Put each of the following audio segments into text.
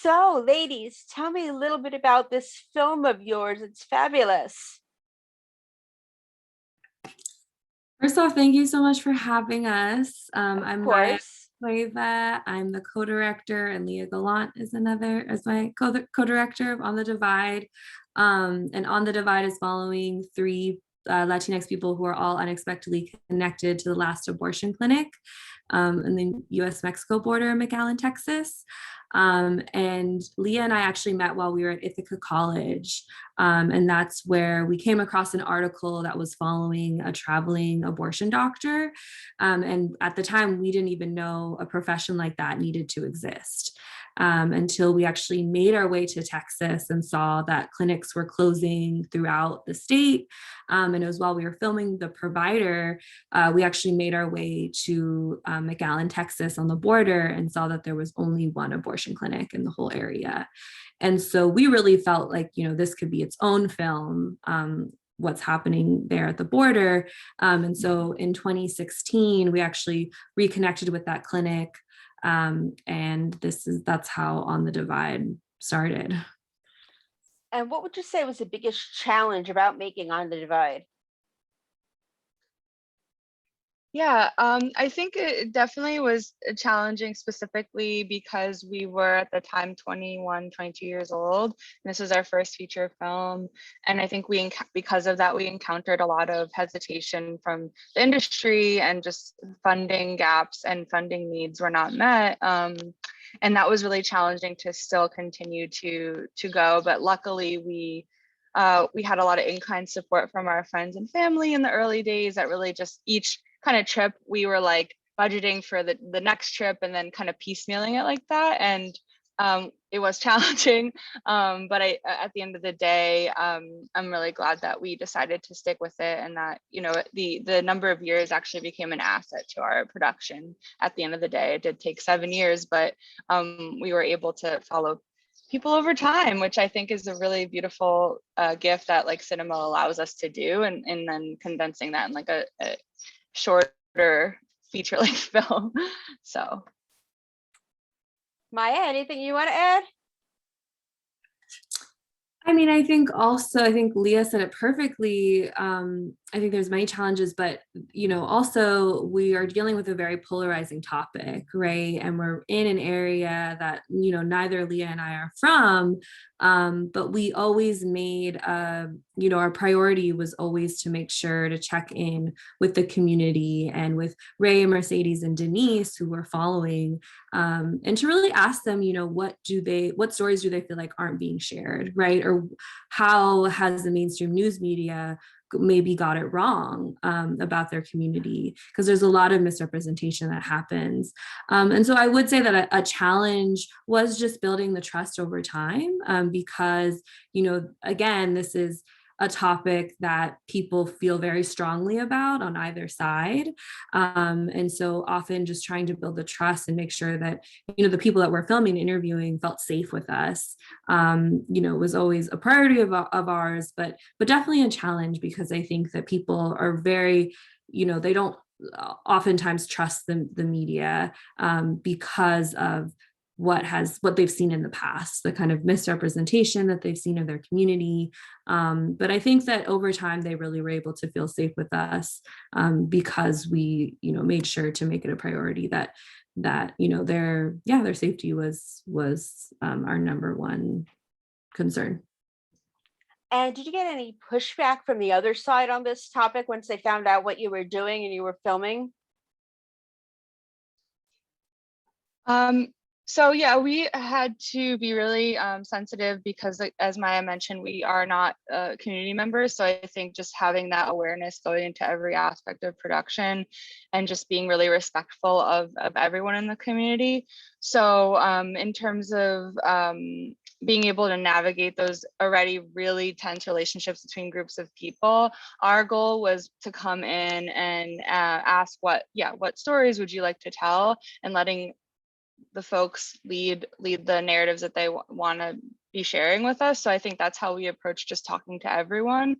So, ladies, tell me a little bit about this film of yours. It's fabulous. First off, thank you so much for having us. Of I'm Maya course. Cueva. I'm the co-director, and Leah Gallant is my co-director of On the Divide. And On the Divide is following three Latinx people who are all unexpectedly connected to the last abortion clinic in the U.S.-Mexico border in McAllen, Texas. And Leah and I actually met while we were at Ithaca College. And that's where we came across an article that was following a traveling abortion doctor. And at the time, we didn't even know a profession like that needed to exist. Until we actually made our way to Texas and saw that clinics were closing throughout the state. And it was while we were filming The Provider, we actually made our way to McAllen, Texas on the border and saw that there was only one abortion clinic in the whole area. And so we really felt like, this could be its own film, what's happening there at the border. And so in 2016, we actually reconnected with that clinic. And that's how On the Divide started. And what would you say was the biggest challenge about making On the Divide? Yeah, I think it definitely was challenging specifically because we were at the time 21, 22 years old. And this was our first feature film. And I think because of that, we encountered a lot of hesitation from the industry and just funding gaps and funding needs were not met. And that was really challenging to still continue to go. But luckily we had a lot of in-kind support from our friends and family in the early days that really just each kind of trip we were like budgeting for the next trip and then kind of piecemealing it like that. And it was challenging, but at the end of the day, I'm really glad that we decided to stick with it, and that the number of years actually became an asset to our production. At the end of the day, it did take 7 years, but we were able to follow people over time, which I think is a really beautiful gift that like cinema allows us to do, and then condensing that in like a shorter feature-length film. So Maya, anything you want to add? I mean, I think Leah said it perfectly. I think there's many challenges, but also we are dealing with a very polarizing topic, right? And we're in an area that neither Leah and I are from, but we always made our priority was always to make sure to check in with the community and with Ray, Mercedes, and Denise, who were following, and to really ask them, what stories do they feel like aren't being shared, right? Or how has the mainstream news media maybe got it wrong about their community, because there's a lot of misrepresentation that happens. And so I would say that a challenge was just building the trust over time, because, again, this is a topic that people feel very strongly about on either side. And so often just trying to build the trust and make sure that, the people that we're filming and interviewing felt safe with us, was always a priority of ours, but definitely a challenge, because I think that people are very, they don't oftentimes trust the media because of what they've seen in the past, the kind of misrepresentation that they've seen of their community. But I think that over time, they really were able to feel safe with us, because we, made sure to make it a priority that their safety was our number one concern. And did you get any pushback from the other side on this topic once they found out what you were doing and you were filming? So yeah, we had to be really sensitive because, as Maya mentioned, we are not community members. So I think just having that awareness going into every aspect of production and just being really respectful of everyone in the community. So in terms of being able to navigate those already really tense relationships between groups of people, our goal was to come in and ask what stories would you like to tell, and letting the folks lead the narratives that they want to be sharing with us. So I think that's how we approach just talking to everyone.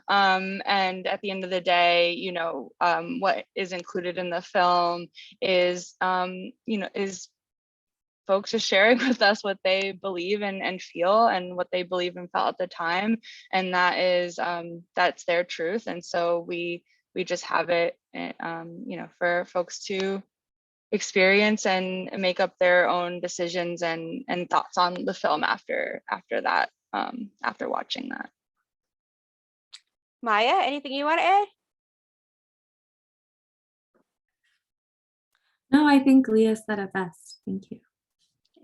And at the end of the day, what is included in the film is folks just sharing with us what they believe and feel and what they believe and felt at the time, and that is that's their truth. And so we just have it, you know, for folks to experience and make up their own decisions and thoughts on the film after that, after watching that. Maya, anything you want to add? No, I think Leah said it best. Thank you.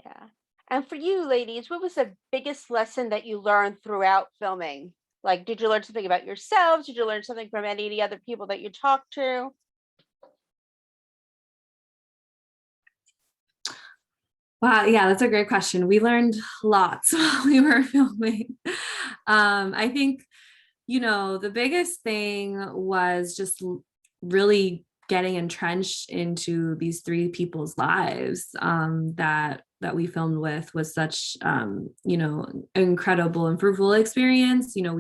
Yeah. And for you ladies, what was the biggest lesson that you learned throughout filming? Like, did you learn something about yourselves? Did you learn something from any of the other people that you talked to? Wow, yeah, that's a great question. We learned lots while we were filming. I think, you know, the biggest thing was just really getting entrenched into these three people's lives, that we filmed with was such, you know, incredible and fruitful experience. You know,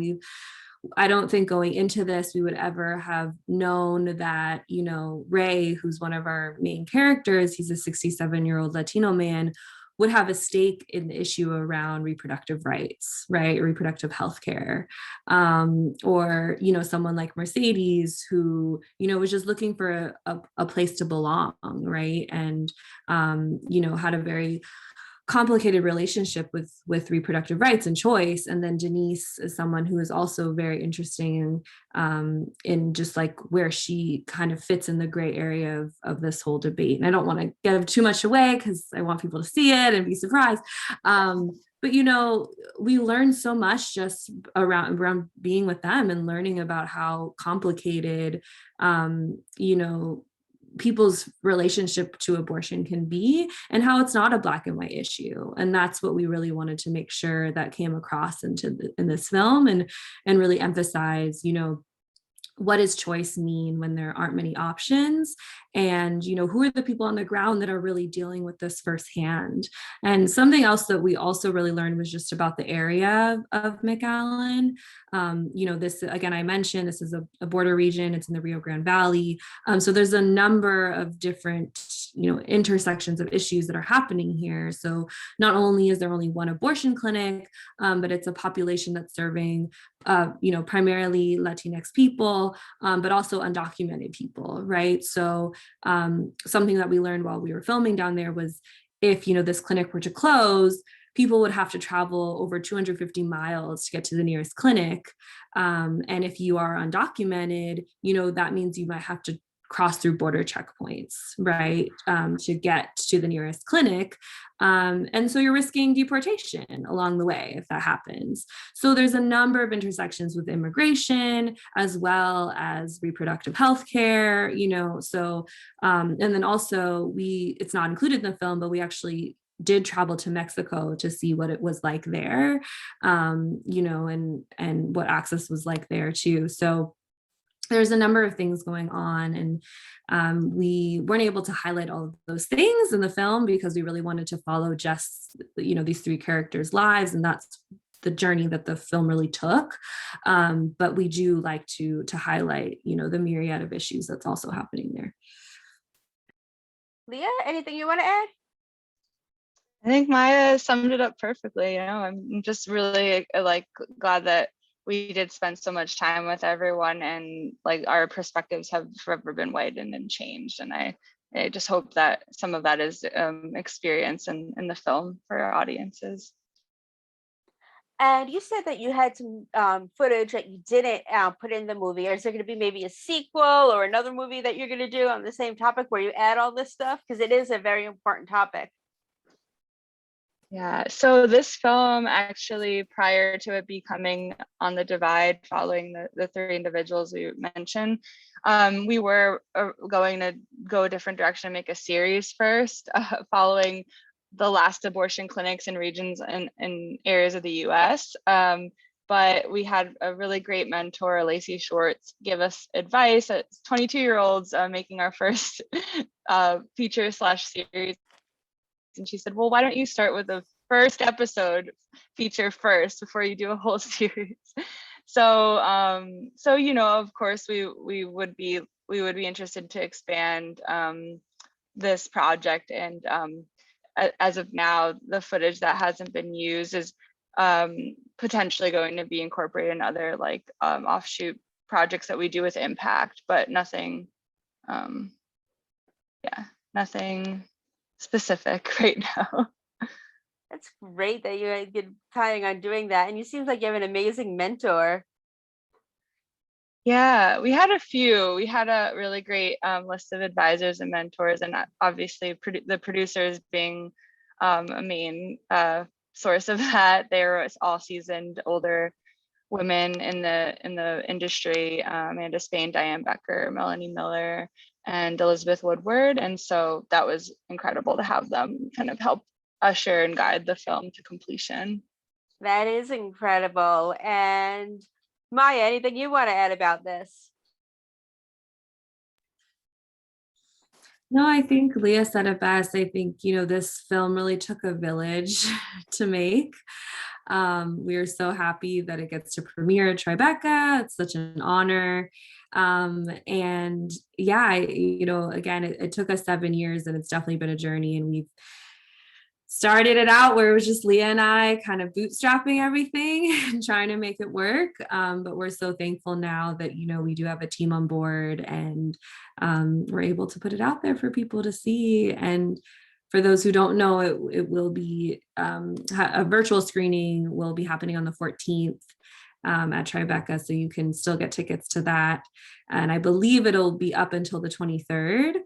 I don't think going into this we would ever have known that, you know, Ray, who's one of our main characters, he's a 67-year-old Latino man, would have a stake in the issue around reproductive rights, right? Reproductive health care. Or, you know, someone like Mercedes, who, you know, was just looking for a place to belong, right? And, you know, had a very complicated relationship with reproductive rights and choice. And then Denise is someone who is also very interesting in just like where she kind of fits in the gray area of this whole debate. And I don't want to give too much away because I want people to see it and be surprised. But you know, we learned so much just around being with them and learning about how complicated, you know, people's relationship to abortion can be, and how it's not a black and white issue. And that's what we really wanted to make sure that came across in this film, and really emphasize, you know, what does choice mean when there aren't many options, and, you know, who are the people on the ground that are really dealing with this firsthand. And something else that we also really learned was just about the area of McAllen. You know, this, again, I mentioned this is a border region, it's in the Rio Grande Valley. So there's a number of different, you know, intersections of issues that are happening here. So not only is there only one abortion clinic, but it's a population that's serving, you know, primarily Latinx people, but also undocumented people, right? So something that we learned while we were filming down there was, if, you know, this clinic were to close, people would have to travel over 250 miles to get to the nearest clinic. And if you are undocumented, you know, that means you might have to cross through border checkpoints, right, to get to the nearest clinic. And so you're risking deportation along the way if that happens. So there's a number of intersections with immigration as well as reproductive health care, you know, so, and then also it's not included in the film, but we actually did travel to Mexico to see what it was like there, you know, and what access was like there too. So there's a number of things going on, and we weren't able to highlight all of those things in the film because we really wanted to follow just, you know, these three characters' lives, and that's the journey that the film really took. But we do like to highlight, you know, the myriad of issues that's also happening there. Leah, anything you want to add? I think Maya summed it up perfectly. You know, I'm just really like glad that we did spend so much time with everyone, and like our perspectives have forever been widened and changed. And I just hope that some of that is experienced in the film for our audiences. And you said that you had some footage that you didn't put in the movie. Is there going to be maybe a sequel or another movie that you're going to do on the same topic where you add all this stuff? Because it is a very important topic. Yeah, so this film actually, prior to it becoming On the Divide, following the three individuals we mentioned, we were going to go a different direction and make a series first, following the last abortion clinics in regions in areas of the US. But we had a really great mentor, Lacey Schwartz, give us advice as 22-year-olds making our first feature/series. And she said, well, why don't you start with the first episode feature first before you do a whole series? So you know, of course we would be interested to expand this project and as of now, the footage that hasn't been used is potentially going to be incorporated in other like offshoot projects that we do with Impact, but nothing, yeah, nothing specific right now. That's great that you're planning on doing that. And you seem like you have an amazing mentor. Yeah, we had a few. We had a really great list of advisors and mentors, and obviously the producers being a main source of that. They were all seasoned older women in the industry, Amanda Spain, Diane Becker, Melanie Miller, and Elizabeth Woodward. And so that was incredible to have them kind of help usher and guide the film to completion. That is incredible. And Maya, anything you want to add about this? No, I think Leah said it best. I think, this film really took a village to make. We are so happy that it gets to premiere at Tribeca. It's such an honor. And yeah, again, it took us 7 years, and it's definitely been a journey, and we've started it out where it was just Leah and I kind of bootstrapping everything and trying to make it work. But we're so thankful now that, we do have a team on board, and we're able to put it out there for people to see. And for those who don't know, it will be a virtual screening will be happening on the 14th at Tribeca. So you can still get tickets to that. And I believe it'll be up until the 23rd.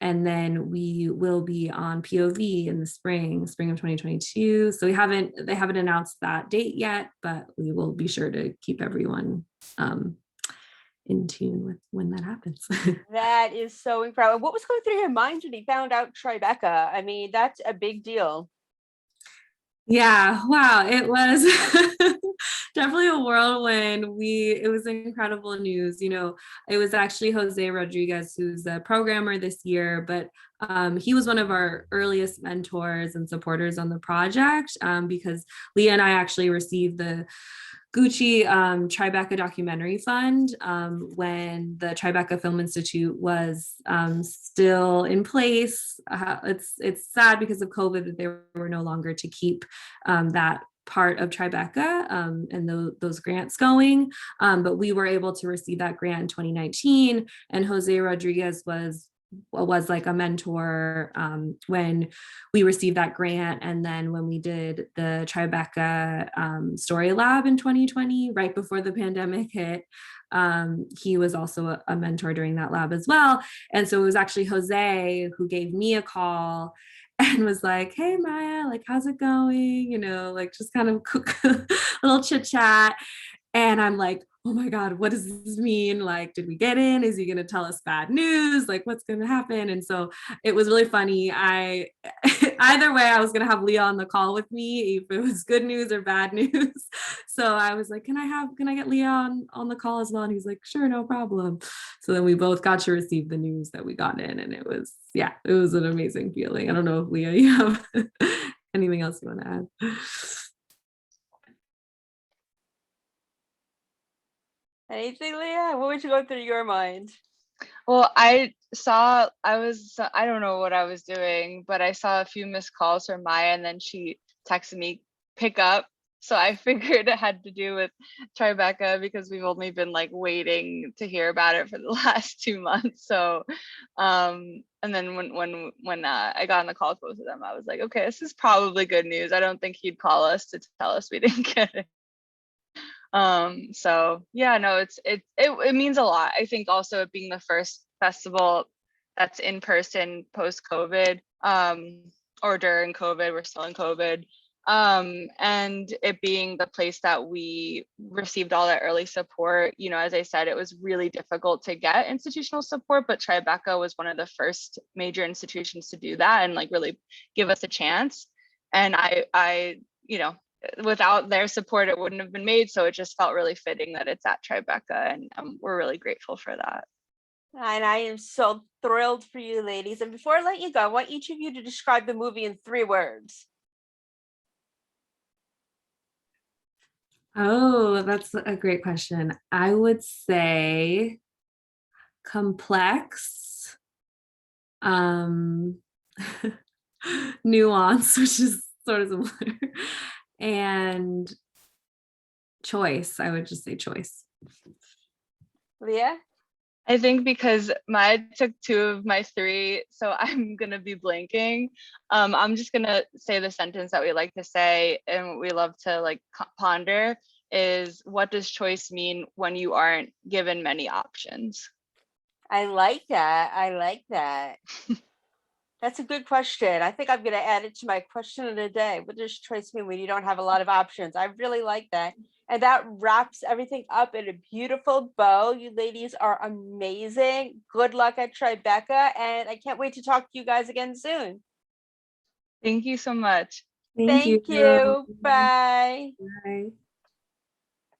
And then we will be on POV in the spring of 2022. So they haven't announced that date yet, but we will be sure to keep everyone in tune with when that happens. That is so incredible. What was going through your mind when you found out Tribeca? I mean, that's a big deal. Yeah, wow, it was definitely a whirlwind. It was incredible news. It was actually Jose Rodriguez, who's a programmer this year, but he was one of our earliest mentors and supporters on the project, because Leah and I actually received the Gucci Tribeca Documentary Fund when the Tribeca Film Institute was still in place. It's sad because of COVID that they were no longer to keep that part of Tribeca and those grants going. But we were able to receive that grant in 2019, and Jose Rodriguez was like a mentor when we received that grant. And then when we did the Tribeca Story Lab in 2020, right before the pandemic hit, he was also a mentor during that lab as well. And so it was actually Jose who gave me a call and was like, "Hey Maya, like, how's it going?" Like just kind of a little chit chat. And I'm like, "Oh my God, what does this mean? Like, did we get in? Is he going to tell us bad news? Like, what's going to happen?" And so it was really funny. Either way, I was going to have Leah on the call with me, if it was good news or bad news. So I was like, can I get Leah on the call as well? And he's like, "Sure, no problem." So then we both got to receive the news that we got in, and it was an amazing feeling. I don't know if Leah, you have anything else you want to add? Anything, Leah? What was going through your mind? Well, I don't know what I was doing, but I saw a few missed calls from Maya, and then she texted me, "Pick up." So I figured it had to do with Tribeca, because we've only been like waiting to hear about it for the last 2 months. So, and then when I got on the call with both of them, I was like, okay, this is probably good news. I don't think he'd call us to tell us we didn't get it. So yeah, no, it means a lot. I think also it being the first festival that's in person post COVID, or during COVID, we're still in COVID, and it being the place that we received all that early support. As I said, it was really difficult to get institutional support, but Tribeca was one of the first major institutions to do that and like really give us a chance. And I without their support, it wouldn't have been made. So it just felt really fitting that it's at Tribeca, and we're really grateful for that. And I am so thrilled for you, ladies. And before I let you go, I want each of you to describe the movie in 3 words. Oh, that's a great question. I would say complex, nuance, which is sort of similar. And choice, I would just say choice. Leah? I think because I took 2 of my 3, so I'm gonna be blanking. I'm just gonna say the sentence that we like to say and we love to like ponder is, what does choice mean when you aren't given many options? I like that. I like that. That's a good question. I think I'm going to add it to my question of the day. What does choice mean when you don't have a lot of options? I really like that. And that wraps everything up in a beautiful bow. You ladies are amazing. Good luck at Tribeca. And I can't wait to talk to you guys again soon. Thank you so much. Thank you. Thank you. Bye. Bye.